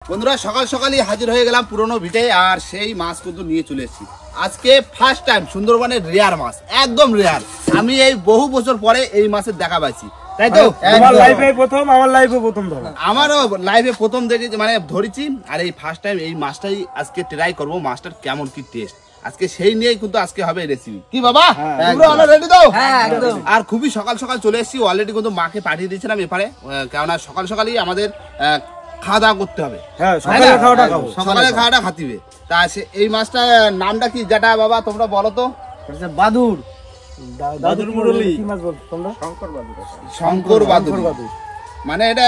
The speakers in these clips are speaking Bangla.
বন্ধুরা সকাল সকালই হাজির হয়ে গেলাম পুরনো ভিটে আর সেই মাছ কিন্তু নিয়ে চলে এসেছি। আজকে ফার্স্ট টাইম সুন্দরবনের রেয়ার মাছ, একদম রেয়ার। আমি এই বহু বছর পরে এই মাছের দেখা পাইছি, তাই তো? আমার লাইফে প্রথম, আমার লাইফে প্রথম ধরা। আমারও লাইফে প্রথম দেখেছি, মানে ধরেছি। আর এই ফার্স্ট টাইম এই মাছটাই আজকে ট্রাই করব, মাছটার কেমন কি টেস্ট আজকে সেই নিয়েই কিন্তু আজকে হবে রেসিপি। কি বাবা তোমরা রেডি দাও? আর খুবই সকাল সকাল চলে এসেছি, অলরেডি কিন্তু মাকে পাঠিয়ে দিয়েছিলাম এপারে, কেননা সকাল সকালই আমাদের খাওয়া দাওয়া করতে হবে। সকালে খাওয়াটা খাতে হবে। তা এই মাছটার নামটা কি যেটা বাবা তোমরা বলো তো? বাদুর। শঙ্কর বাদুর। মানে এটা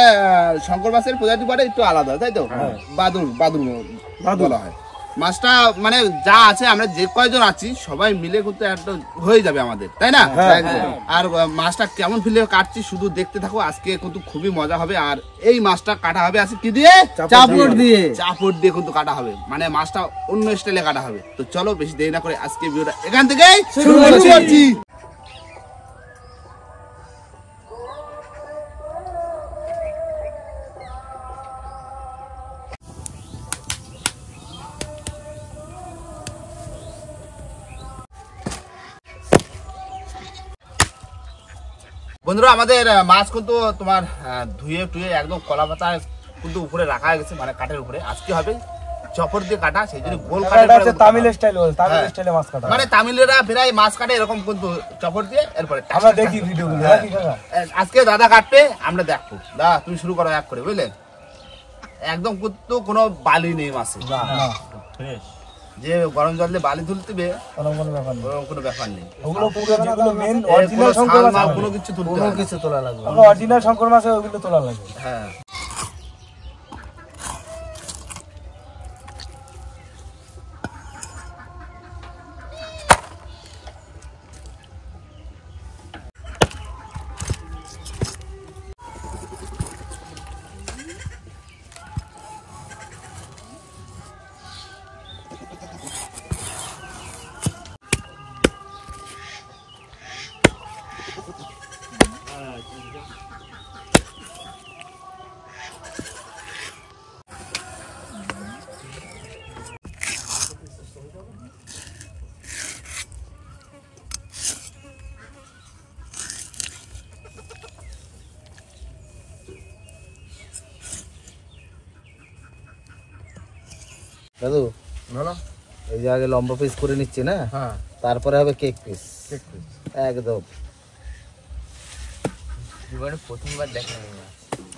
শঙ্কর মাছের প্রজাতি পরে একটু আলাদা, তাই তো? বাদুর বাদুর বলা হয়। মাছটা মানে যা আছে আমরা যে কয়জন আছি সবাই মিলে কিন্তু একটা হয়ে যাবে আমাদের, তাই না? আর মাছটা কেমন ফিলে কাটছি শুধু দেখতে থাকো, আজকে কিন্তু খুবই মজা হবে। আর এই মাছটা কাটা হবে আজকে কি দিয়ে? চাপড় দিয়ে। চাপড় দিয়ে কিন্তু কাটা হবে, মানে মাছটা অন্য স্টাইলে কাটা হবে। তো চলো বেশি দেরি না করে আজকে ভিডিওটা এখান থেকেই শুরু করছি। বন্ধুরা আমাদের মাছ কিন্তু তোমার ধুয়ে টুয়ে একদম কলা পাতা কিন্তু উপরে রাখা গেছে, মানে কাঠের উপরে। আজকে হবে চপর দিয়ে কাটা, সেই জন্য গোল কাটা। তামিল স্টাইল, তামিল স্টাইলে মাছ কাটা। মানে তামিলেরা প্রায় মাছ কাটে এরকম কিন্তু চপর দিয়ে। এরপরে আমরা দেখি ভিডিওগুলো। আজকে দাদা কাটবে, আমরা দেখবো। দাদা তুমি শুরু করো এক করে, বুঝলে? একদম কিন্তু কোনো বালি নেই মাছে, যে গরম জল দিয়ে বালি তুলতে কোনো ব্যাপার নেই। ওগুলো পুরো যেগুলো মেন অরিজিনাল শঙ্কর মাছ, কোনো কিছু তুলতে কোনো কিছু তোলা লাগবে। আমরা অরিজিনাল শঙ্কর মাছ ওগুলো তোলা লাগবে। হ্যাঁ দাদু বলো, এই যে আগে লম্বা পিস করে নিচ্ছি না, তারপরে হবে কেক পিস। একদম জীবনে প্রথমবার দেখলাম,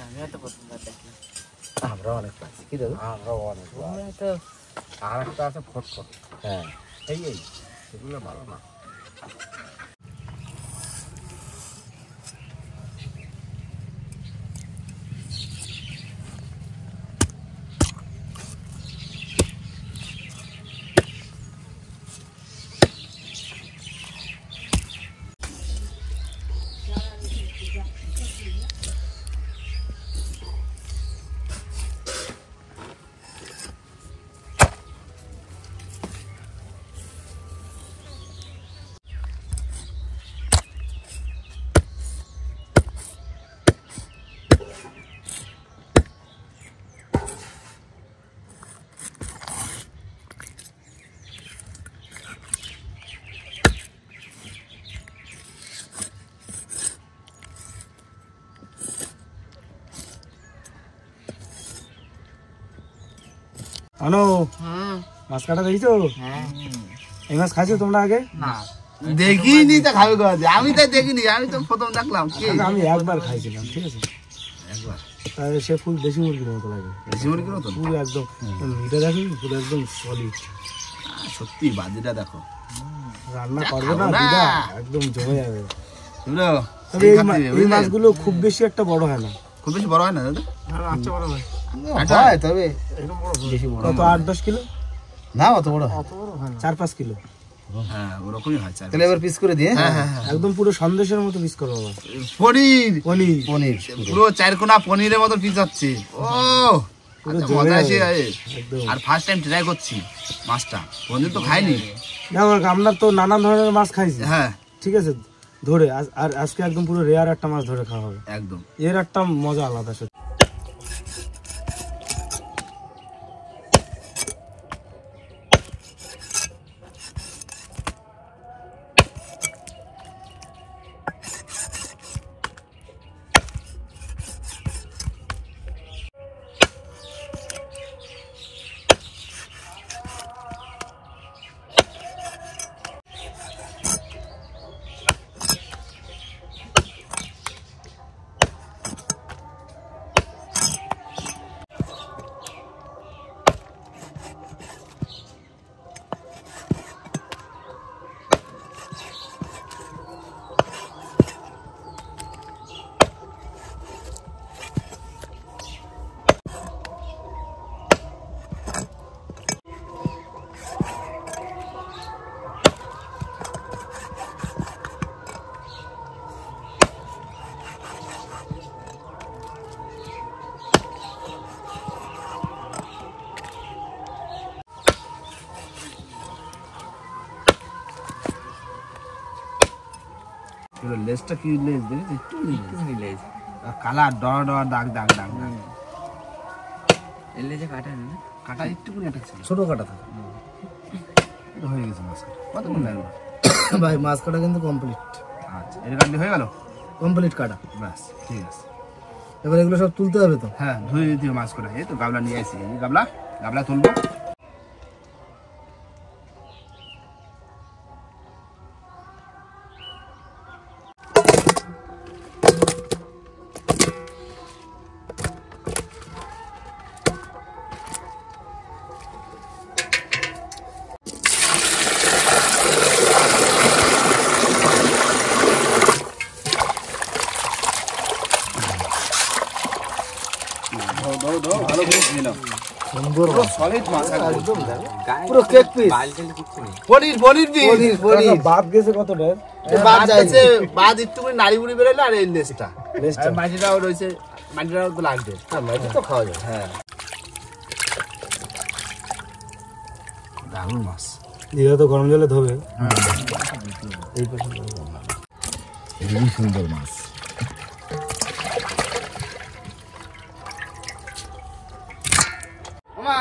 আমিও তো প্রথমবার দেখলাম। আমরা অনেক পাচ্ছি কি দাদু, আমরা অনেক তো। আর একটা আছে ফটফট, হ্যাঁ এই সেগুলো ভালো না। আনো মাছ কাটা দেখছো? এই মাছ খাইছো তোমরা আগে? না দেখিনি, তা খাবে কোথা দিয়ে? আমি তাই দেখিনি, আমি তো প্রথম দেখলাম। কি আমি একবার খাইছিলাম, ঠিক আছে? একবার সে ফুল দেশি মুরগির মতো লাগে। দেশি মুরগির মতো পুরো একদম মিঠা, দেখি পুরো একদম সলিড। সত্যি বাজিটা দেখো, রান্না করবে না দিদা একদম জমে যাবে। তবে এই মাছগুলো খুব বেশি একটা বড় হয় না। খুব বেশি বড় হয় না দাদা? আচ্ছা বড় হয়, তবে বেশি বড় কত 8-10 কিলো না, অত বড় হয় 4-5 কিলো। হ্যাঁ ওরকমই হয়। তাহলে এবার পিস করে দিয়ে একদম পুরো সন্দেশের মতো পিস করবো। পনির পনির পনির পুরো 4 কোনা পনিরের মতো পিস হচ্ছে। ও মজা আসে। আর ফার্স্ট টাইম ট্রাই করছি মাছটা, কোনদিন তো খাইনি। আমরা তো নানান ধরনের মাছ খাইছি, হ্যাঁ ঠিক আছে, ধরে আর আজকে একদম পুরো রেয়ার একটা মাছ ধরে খাওয়া হবে। একদম এর একটা মজা আলাদা। লেজটা কি লেজ দেখেছিস? একটু লেজ, কালার ডর ডর দাগ দাগ দাগ দাগ। এর লেজে কাটা না, কাটা একটুকুনি একটা ছিল, ছোট কাটা থাকে। হয়ে গেছে মাছ কাটা। কতক্ষণ লাগলো ভাই মাছ কাটা কিন্তু কমপ্লিট। আচ্ছা এটা কাটলে হয়ে গেল, কমপ্লিট কাটা। ব্যাস ঠিক আছে। এবার এগুলো সব তুলতে হবে তো? হ্যাঁ ধুয়ে দিতে হবে মাছ কাটা। এই তো গাবলা নিয়ে আসি, এই গাবলা গাবলা তুলবো। ভালো করে ধুয়ে নাও। সুন্দর পুরো সলিড মাছ একদম, পুরো কেক পিস। পনির পনির পিস। বাদ গেছে কতটা? বাদ যাচ্ছে, বাদ একটু করে নাড়ি বুড়ি বেরোলো আর এই লেজটা, আর মাটিটাও রয়েছে, মাটিটাও তো লাগবে। মাটি তো খাওয়া যায়। হ্যাঁ দারুণ মাছ। এরা তো গরম জলে ধোবে। খুবই সুন্দর মাছ। ওমা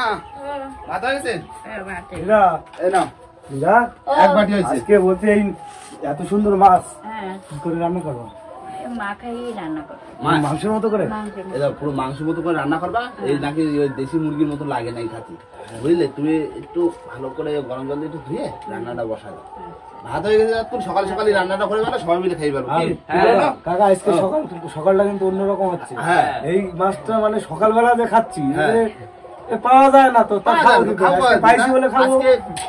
ভাত হয়েছে? এরা এই নাও এরা এক বাটি হয়েছে। আজকে বলতে এই এত সুন্দর মাছ হ্যাঁ, কি করে রান্না করবো? মাখাই রান্না করো। মাংসের মতো করে? মাংসের মতো। এটা পুরো মাংস মতো করে রান্না করবা। এই নাকি ওই দেশি মুরগির মতো লাগে না এই খাতি, বুঝলে? তুমি একটু ভালো করে গরম জল দিয়ে একটু ধুয়ে রান্নাটা বসা দাও। ভাত হয়ে গেছে, তুমি সকাল সকালে রান্নাটা করে বেলা সবাই মিলে খাই পারবো। কাকা আজকে সকালটা কিন্তু অন্যরকম হচ্ছে। হ্যাঁ এই মাছটা মানে সকালবেলা যে খাচ্ছি এ পাওয়া যায় না তো, তা খাবো কি করে? আজকে পাইছি বলে খাবো।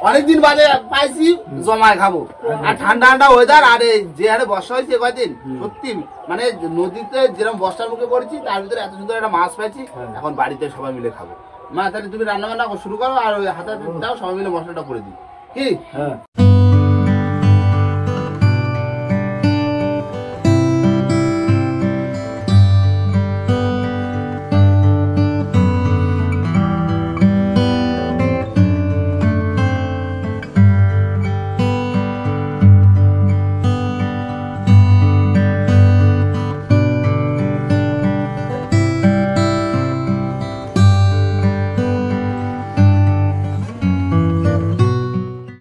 অনেকদিন বাদে পাইছি, জমায় খাবো। আর ঠান্ডা ঠান্ডা ওয়েদার, আর এই যে হারে বর্ষা হয়েছে কয়দিন, সত্যি মানে নদীতে যেরকম বর্ষার মুখে পড়েছি তার ভিতরে এত সুন্দর একটা মাছ পাইছি। এখন বাড়িতে সবাই মিলে খাবো। মা তাহলে তুমি রান্না বান্না শুরু করো, আর ওই হাতে দাও, সবাই মিলে মশলাটা করে দিই কি? হ্যাঁ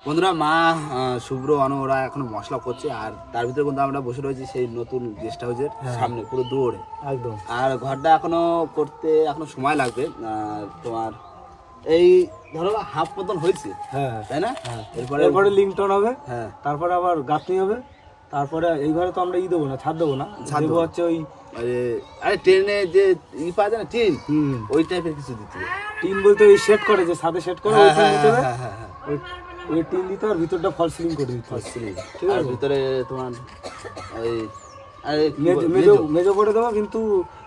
বন্ধুরা, মা শুভ্র অনু ওরা এখন মশলা করছে, আর তার ভিতরে কিন্তু আমরা বসে রয়েছি সেই নতুন গেস্ট হাউসের সামনে পুরো দৌড়ে একদম। আর ঘরটা এখনো করতে এখনো সময় লাগবে। তোমার এই ধরো হাফ মতন হয়েছে, হ্যাঁ তাই না? এরপরে লিংটন হবে, হ্যাঁ তারপরে আবার গাঁথনি হবে, তারপরে এই ঘরে তো আমরা দেবো না, ছাদ দেবো না, দেবো হচ্ছে ওই আরে ট্রেনে যে পাওয়া যায় না টিন, ওই টাইপের কিছু দিতে হবে। টিন বলতে ওই সেট করে, যে ছাদে সেট করে ওই টিন দিতে হবে। ওই টিন দিতে আর ভিতরটা ফল সিলিং করে দিতে হবে। ঠিক আছে, ভিতরে তোমার ওই মেজো করে দেবো, কিন্তু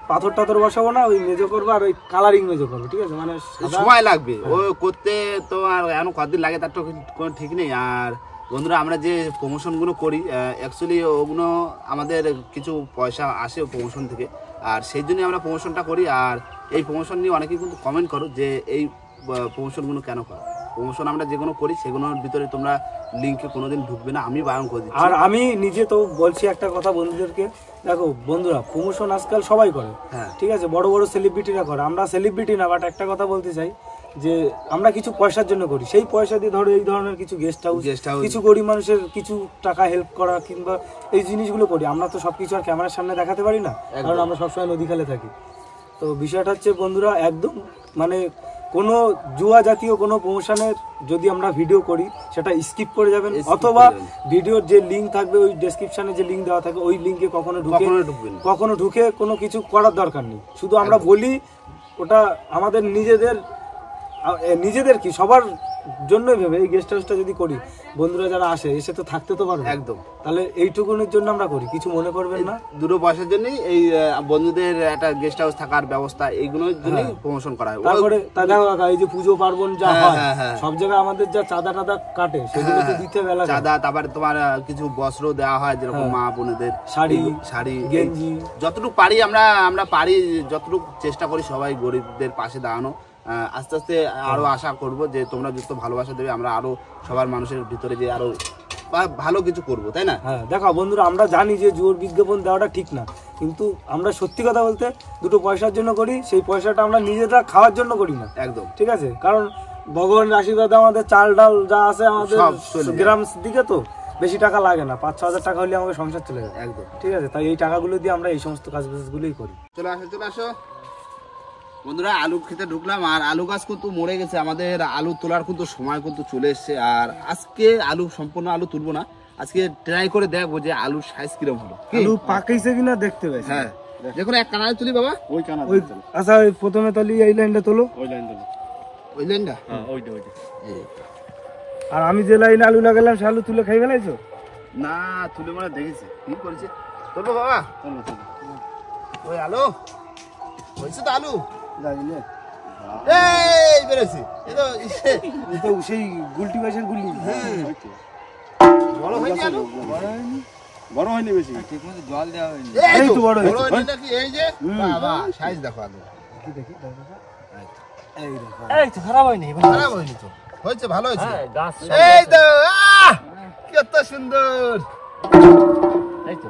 পাথর টাথর বসাবো না, ওই মেজো করবো আর ওই কালারিং মেজো করবো। ঠিক আছে, মানে সময় লাগবে ও করতে, তো আর এখন কতদিন লাগে তার তো কোনো ঠিক নেই। আর বন্ধুরা, আমরা যে প্রমোশনগুলো করি অ্যাকচুয়ালি ওগুলো আমাদের কিছু পয়সা আসে প্রমোশন থেকে, আর সেই জন্যই আমরা প্রমোশনটা করি। আর এই প্রমোশন নিয়ে অনেকেই কিন্তু কমেন্ট করো যে এই প্রমোশনগুলো কেন করো। প্রমোশন আমরা যেগুলো করি সেগুলোর ভিতরে তোমরা লিঙ্কে কোনোদিন ঢুকবে না, আমি বারণ করে দিচ্ছি। আর আমি নিজে তো বলছি একটা কথা বন্ধুদেরকে, দেখো বন্ধুরা, প্রমোশন আজকাল সবাই করে, ঠিক আছে, বড় বড় সেলিব্রিটিরা করে, আমরা সেলিব্রিটি না। বাট একটা কথা বলতে চাই যে আমরা কিছু পয়সার জন্য করি, সেই পয়সা দিয়ে ধরো এই ধরনের কিছু গেস্ট হাউস, কিছু গরিব মানুষের কিছু টাকা হেল্প করা কিংবা এই জিনিসগুলো করি। আমরা তো সবকিছু আর ক্যামেরার সামনে দেখাতে পারি না, কারণ আমরা সবসময় নদী খালে থাকি। তো বিষয়টা হচ্ছে বন্ধুরা, একদম মানে কোনো জুয়া জাতীয় কোনো প্রমোশনের যদি আমরা ভিডিও করি সেটা স্কিপ করে যাবেন, অথবা ভিডিওর যে লিঙ্ক থাকবে ওই ডেসক্রিপশনে যে লিঙ্ক দেওয়া থাকবে ওই লিঙ্কে কখনো ঢুকে কোনো কিছু করার দরকার নেই। শুধু আমরা বলি, ওটা আমাদের নিজেদের কি সবার জন্য ভেবে এই গেস্ট হাউসটা যদি করি, বন্ধুরা যারা আসে এসে তো থাকতে তো পারবে একদম, তাহলে এইটুকুনের জন্য আমরা করি, কিছু মনে করবেন না। দুটো পয়সার জন্যই এই বন্ধুদের একটা গেস্ট হাউস থাকার ব্যবস্থা, এইগুলোর জন্যই প্রমোশন করা হয়। তারপরে এই যে পুজো পার্বণ যা হয় সব জায়গায় আমাদের যা চাঁদা টাদা কাটে সেগুলো তো দিতে বেলা চাঁদা, তারপরে তোমার কিছু বস্ত্র দেওয়া হয়, যেরকম মা বোনেদের শাড়ি গেঞ্জি, যতটুকু পারি আমরা পারি, যতটুকু চেষ্টা করি সবাই গরিবদের পাশে দাঁড়ানো। আস্তে আস্তে আরো আশা করব যে তোমরা যত ভালোবাসা দেবে, আমরা আরো সবার মানুষের ভিতরে যে আরো বা ভালো কিছু করব, তাই না? হ্যাঁ দেখো বন্ধুরা, আমরা জানি যে জোর বিজ্ঞাপন দেওয়াটা ঠিক না, কিন্তু আমরা সত্যি কথা বলতে দুটো পয়সার জন্য করি, সেই পয়সাটা আমরা নিজেরা খাওয়ার জন্য করি না। একদম ঠিক আছে, কারণ ভগবানের আশীর্বাদে আমাদের চাল ডাল যা আছে আমাদের সব চলে যায়। গ্রাম দিকে তো বেশি টাকা লাগে না, 5-6 হাজার টাকা হলে আমাদের সংসার চলে যায়। একদম। ঠিক আছে, তাই এই টাকাগুলো দিয়ে আমরা এই সমস্ত কাজ বাজগুলোই করি। চলে আসো বন্ধুরা, আলু খেতে ঢুকলাম। আর আলু গাছ কিন্তু মরে গেছে, আমাদের আলু তোলার কিন্তু সময় কিন্তু চলে এসছে। আর আজকে আলু সম্পূর্ণ আলু তুলবো না, আজকে ট্রাই করে দেখবো যে আলুর সাইজ কিরকম হলো। আলু পাকাইছে কিনা দেখতে পাই। হ্যাঁ দেখুন, এক কানালে তুলি বাবা। ওই কানালে আচ্ছা, ওই প্রথমে তাহলে এই লাইনটা তোলো। ওই লাইনটা ওইটা আর আমি যে লাইনে আলু লাগালাম সে আলু তুলে খাই ফেলাইছো? না, তুলে মানে দেখেছি কি করেছে। তুলবো বাবা, ওই আলু বলছে তো আলু এই বেরোছে, এই তো সেই গুলটি বাসের গুলি। বড় হয়নি আলু, বড় হয়নি বেশি, জল দেওয়া হয়নি। এই তো বড় হয়নি নাকি? এই যে বাবা সাইজ দেখো আলু, দেখি এই দেখো, এই তো খারাপ হয়নি, খারাপ হয়নি তো, হয়েছে, ভালো হয়েছে। গাছ এই তো কত সুন্দর। এই তো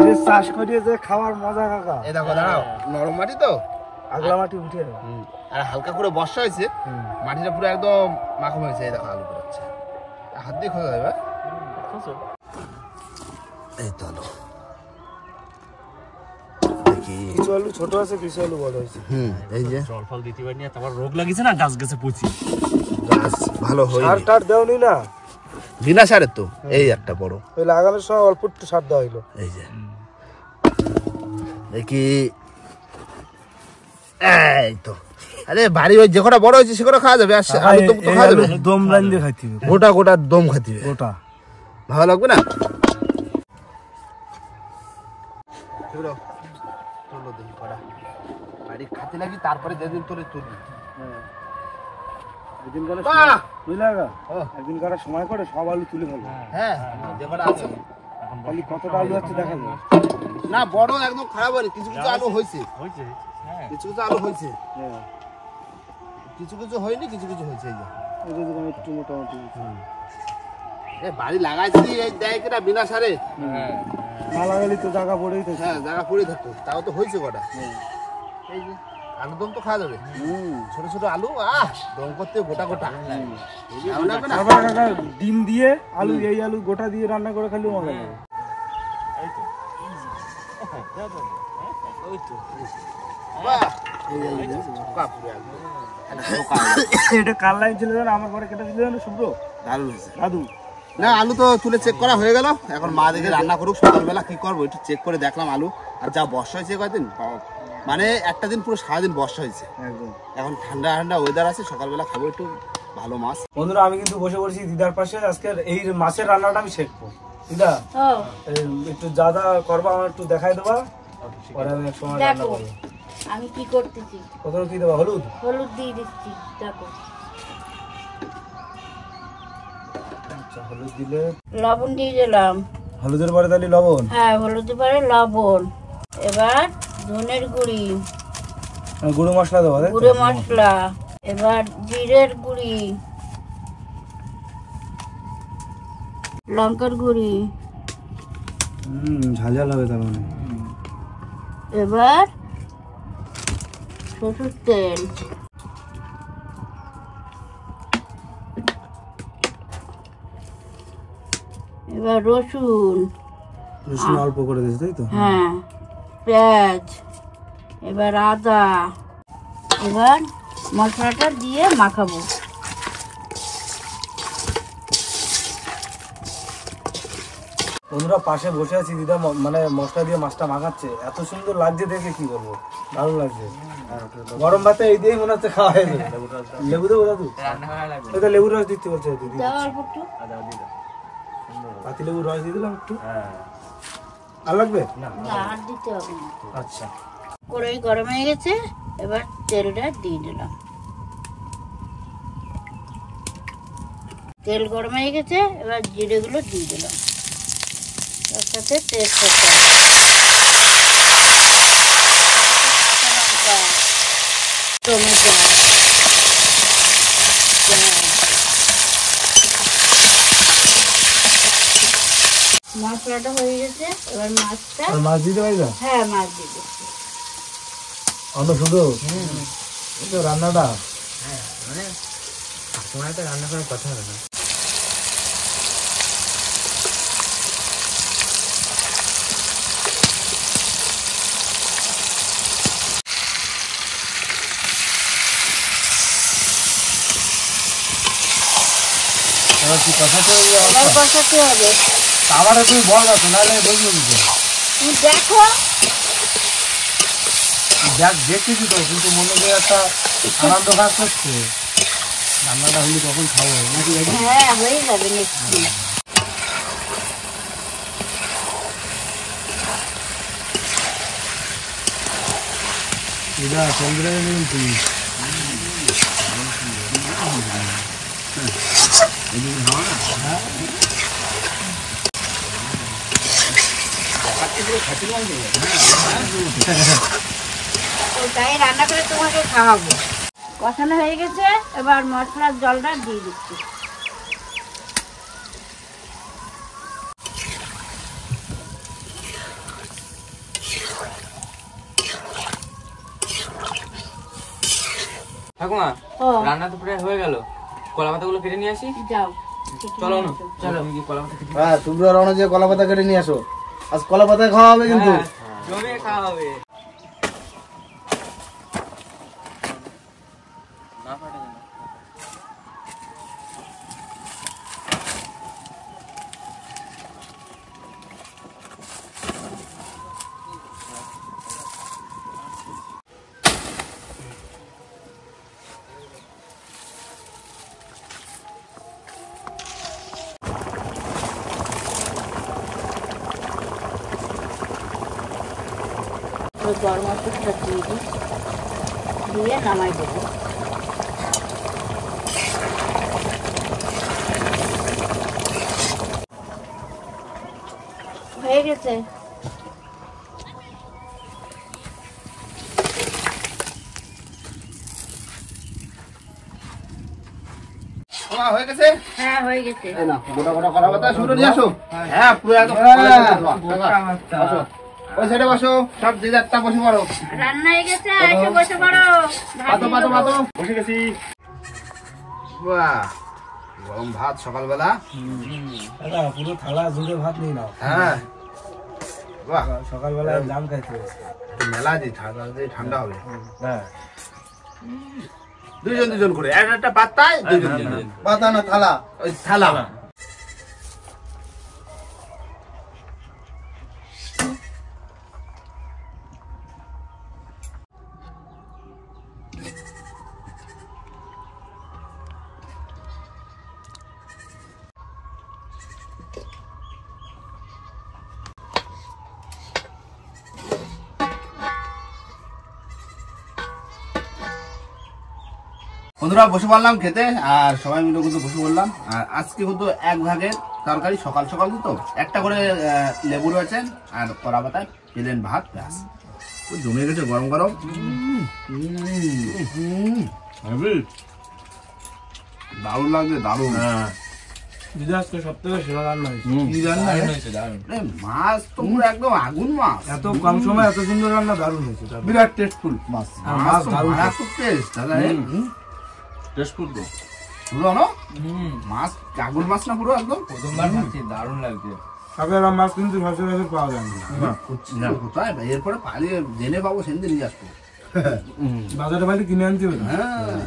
যে চাষ করিয়ে যে খাওয়ার মজা কাকা। এই দেখো, দাঁড়াও, নরম মাটি তো, আগলা মাটি উঠে আর হালকা করে বর্ষা হয়েছে, মাটিটা পুরো একদম মাখো হয়েছে। এই দেখো আলু বেরোচ্ছে, হাত দিয়ে খোঁজা যাবে। এই তো আলু দেখি, কিছু আলু ছোট আছে, কিছু আলু বড় হয়েছে। এই যে জল ফল দিতে পারিনি, তারপর রোগ লাগিয়েছে না, গাছ গেছে পচি। গাছ ভালো সার হয়নি, টার দেওনি না? বিনা সারের তো। এই একটা বড়, ওই লাগানোর সময় অল্প একটু সার দেওয়া হইলো। এই যে দেখি, এই তো। আরে বাড়ি ওই যে কটা বড় হয়েছে সে কটা খাওয়া যাবে, আর আলু দম তো খাওয়া যাবে। দম লাইন দিয়ে খাইতে হবে, গোটা গোটা দম খাইতে হবে, গোটা। ভালো লাগবে না? বাড়ি খাতে লাগি, তারপরে যেদিন তোরে তুলবি। একদিন করে বাহ! বুঝলা গা? ও। একদিন করে সময় করে সব আলু তুলে ফেলবো। হ্যাঁ যে কটা আছে। খালি কতটা আলু আছে দেখা যাবে। না বড় একদম খারাপ হয়নি, কিছু কিছু আলু হয়েছে, হয়েছে, হ্যাঁ কিছু কিছু আলু হয়েছে, হ্যাঁ, কিছু কিছু হয়নি, কিছু কিছু হয়েছে। এই যে এই যে দেখুন একটু মোটামুটি। এ বাড়ি লাগাইছি, এই দেয় কিনা বিনা সারে। না লাগালে তো জায়গা পড়েই থাকে। হ্যাঁ জায়গা পড়ে থাকতো, তাও তো হয়েছে কটা। এই যে আলু দম তো খাওয়া যাবে, ছোট ছোট আলু, দম করতে গোটা গোটা। ভালো লাগবে না? তারপরে কাকা ডিম দিয়ে আলু, এই আলু গোটা দিয়ে রান্না করে খালি মজা লাগে। বাহ! বাপরে আলু। এটা কার লাইন ছিল জানো? আমার ঘরে কেটে ছিল জানো? শুভ্র দারুণ হয়েছে। দাদু। না আলু তো তুলে চেক করা হয়ে গেল, এখন মা দেখে রান্না করুক। সকালবেলা কি করবো একটু চেক করে দেখলাম আলু, আর যা বর্ষা হয়েছে কয়েকদিন, মানে একটা দিন পুরো সারাদিন বর্ষা হয়েছে, একদম। এখন ঠান্ডা ঠান্ডা ওয়েদার আছে, সকালবেলা খাবো একটু ভালো মাছ। বন্ধুরা আমি কিন্তু বসে পড়ছি দিদার পাশে, আজকে এই মাছের রান্নাটা আমি শেখবো। দিদা ও একটু যা যা করবা আমার একটু দেখাই দেবা, পরে আমি এক সময় রান্না দেখো করবো। আমি কি করতেছি, প্রথমে কি দেবা? হলুদ। হলুদ দিয়ে দিচ্ছি, দেখো আচ্ছা, হলুদ দিলে, লবণ দিয়ে দিলাম। হলুদের পরে তাহলে লবণ, হ্যাঁ হলুদের পরে লবণ। এবার ধনের গুঁড়ি, গুঁড়ো মশলা দেবো, তাই তো? গুঁড়ো মশলা, এবার জিরের গুঁড়ি, লঙ্কার গুঁড়ি, ঝাল ঝাল হবে তার মানে। এবার সরষের তেল, এবার রসুন, রসুন অল্প করে দিয়েছে তাই তো? হ্যাঁ পেঁয়াজ, এবার আদা, এবার মশলাটা দিয়ে মাখাবো। বন্ধুরা পাশে বসে আছি, দিদা মানে মশলা দিয়ে মাছটা মাখাচ্ছে, এত সুন্দর লাগছে দেখে, কি বলবো, দারুণ লাগছে। গরম ভাতে এই দিয়েই মনে হচ্ছে খাওয়া হয়ে যাবে। লেবু দেবো দাদু? এটা লেবুর রস দিতে বলছে দিদি। দাও অল্প একটু। পাতি লেবুর রস দিয়ে দিলাম একটু। আর লাগবে না? না আর দিতে হবে না। আচ্ছা, কড়াই গরম হয়ে গেছে, এবার তেলটা দিয়ে দিলাম। তেল গরম হয়ে গেছে, এবার জিরেগুলো দিয়ে দিলাম, তার সাথে তেজপাতা, কাঁচা লঙ্কা, টমেটো, পেঁয়াজ, মশলাটা হয়ে গেছে, এবার মাছটা। মাছ দিতে পারি না? হ্যাঁ, মাছ দিয়ে দিচ্ছি। অন্য শুধু রান্নাটা মানে তোমার তো রান্না করার কথা হবে না। এবার কি কষাতে হবে? এবার কষাতে হবে। আমার তুমি বল না, নাহলে বলবো কিছু। তুমি দেখো। দেখতেছি তো, কিন্তু মনে করে একটা আনন্দ কাজ করছে। রান্নাটা হলে কখন খাবো নাকি? হ্যাঁ, হয়ে যাবে নিশ্চয়ই। এটা চন্দ্রের কিন্তু তাই রান্না করে তোমাকে খাওয়াবো। কষানো হয়ে গেছে, এবার মশলার জলটা দিয়ে দিচ্ছি। ঠাকুমা, ও রান্না তো প্রায় হয়ে গেল, কলা পাতাগুলো কেটে নিয়ে আসি। যাও, চলো না, চলো তুমি কি কলা পাতা কেটে হ্যাঁ, তোমরা রওনা যে কলা পাতা কেটে নিয়ে আসো। আজ কলা পাতায় খাওয়া হবে কিন্তু। জমে খাওয়া হবে। না ফাটে না। গরম মশলাটা দিয়ে দিই, দিয়ে নামাই দেবো। হয়ে গেছে। হয়ে গেছে। হ্যাঁ, হয়ে গেছে। এই নাও, গোটা গোটা কলা পাতা শুরু নিয়ে আসো। হ্যাঁ, পুরো একদম বসো। ওই সাইডে বসো, সব যে যারটা বসে পড়ো। রান্না হয়ে গেছে, এসে বসে পড়ো। পাতো পাতো পাতো, বসে গেছি। বাহ, গরম ভাত সকালবেলা। পুরো থালা জুড়ে ভাত নিয়ে নাও। হ্যাঁ, বাহ, সকালবেলায় জাম খাইতে। মেলা যে ঠান্ডা ঠান্ডা হবে। হ্যাঁ, দুইজন দুজন করে একটা পাতায় দুইজন দুজন। পাতা না থালা। ওই থালা। বন্ধুরা বসে পড়লাম খেতে, আর সবাই মিলে কিন্তু বসে পড়লাম। আর আজকে কিন্তু এক ভাগের তরকারি, সকাল সকাল তো একটা করে লেবু রয়েছে, আর কলা পাতায় প্লেন ভাত ব্যাস। জমে গেছে গরম গরম। দারুণ লাগছে, দারুণ। দিদি আজকে সব থেকে সেরা রান্না হয়েছে। কি রান্না মাছ তো পুরো একদম আগুন মাছ। এত কম সময় এত সুন্দর রান্না, দারুণ হয়েছে। বিরাট টেস্টফুল মাছ। মাছ দারুণ মারাত্মক টেস্ট দাদা। টেস্টফুল তো পুরো না মাছ, আগুন মাছ না পুরো একদম। প্রথমবার খাচ্ছি, দারুণ লাগছে। আপনারা মাছ কিন্তু সচরাচর পাওয়া যায় না। কোথায় এরপরে পালিয়ে জেনে পাবো, সেদিন নিয়ে আসবো। বাজারে বাড়ি কিনে আনতে হবে। হ্যাঁ,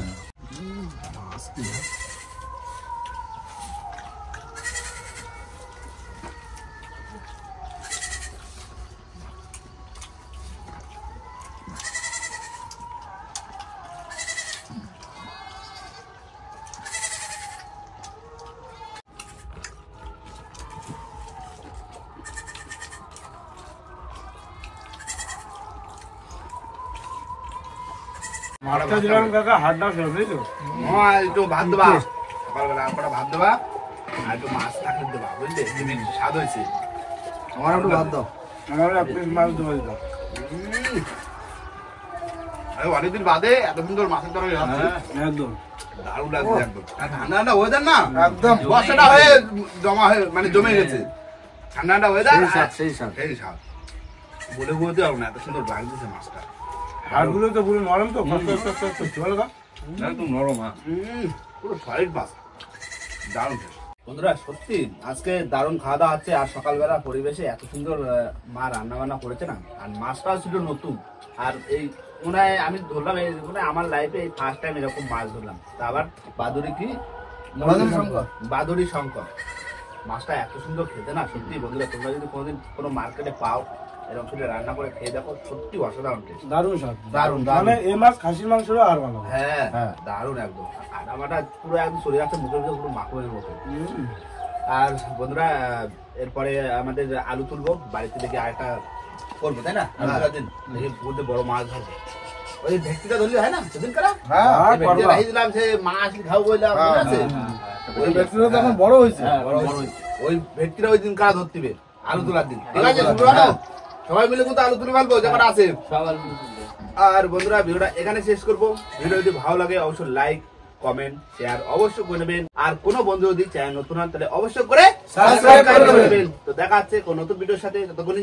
মাছটা দিলাম কাকা, হাড়টা শেষ হয়েছে। একটু ভাত দেবা সকালবেলা, কটা ভাত দেবা, আর একটু মাছ থাকলে দেবা, বুঝলে? স্বাদ হয়েছে। আমার একটু ভাত দাও। আমার এক পিস মাছ দেবো দাও। অনেকদিন বাদে এত সুন্দর মাছের তরকারি হচ্ছে। একদম দারুণ লাগছে একদম। আর ঠান্ডা ঠান্ডা ওয়েদার না, একদম বর্ষাটা হয়ে জমা হয়ে মানে জমে গেছে। ঠান্ডা ঠান্ডা ওয়েদার সেই স্বাদ সেই স্বাদ বলে বলতে পারবো না, এত সুন্দর লাগতেছে মাছটা। হাড়গুলো তো পুরো নরম তো চলে গা একদম নরম, পুরো সলিড মাছ, দারুণ টেস্ট। বন্ধুরা সত্যি আজকে দারুণ খাওয়া দাওয়া হচ্ছে, আর সকালবেলা পরিবেশে এত সুন্দর মা রান্না বান্না করেছে না, আর মাছটাও ছিল নতুন। আর এই মনে হয় আমি ধরলাম এই মানে আমার লাইফে এই ফার্স্ট টাইম এরকম মাছ ধরলাম, তা আবার বাদুড়ি কি বাদুড়ি শঙ্কর মাছটা এত সুন্দর খেতে না সত্যি। বন্ধুরা তোমরা যদি কোনোদিন কোনো মার্কেটে পাও এরকম করে রান্না করে খেয়ে দেখো, সত্যি অসাধারণ টেস্ট, দারুণ স্বাদ দারুণ মানে এই মাছ খাসির মাংসেরও আর ভালো। হ্যাঁ দারুণ একদম, আটা মাটা পুরো একদম চলে যাচ্ছে মুখের ভিতরে, পুরো মাখনের মতো। আর বন্ধুরা এরপরে আমাদের আলু তুলবো, বাড়িতে দেখি আরেকটা করবো তাই না, দিন দেখি বলতে বড় মাছ ধরবো, ওই ভেটকিটা ধরলে হয় না সেদিন কারা দিলাম, সে মাছ খাবো বললাম, ঠিক আছে ওই ভেটকিটা তো এখন বড় হয়েছে, ওই ভেটকিটা ওই দিন কারা ধরতিবে আলু তোলার দিন, ঠিক আছে সবাই মিলে কিন্তু আলু তুলে ফেলবো যখন আছে। আর বন্ধুরা ভিডিওটা এখানে শেষ করবো, ভিডিও যদি ভালো লাগে অবশ্যই লাইক কমেন্ট শেয়ার অবশ্যই করে নেবেন, আর কোনো বন্ধু যদি চ্যানেল নতুন হন তাহলে অবশ্যই করে সাবস্ক্রাইব করে নেবেন। তো দেখা হচ্ছে কোন নতুন ভিডিওর সাথে, ততক্ষণ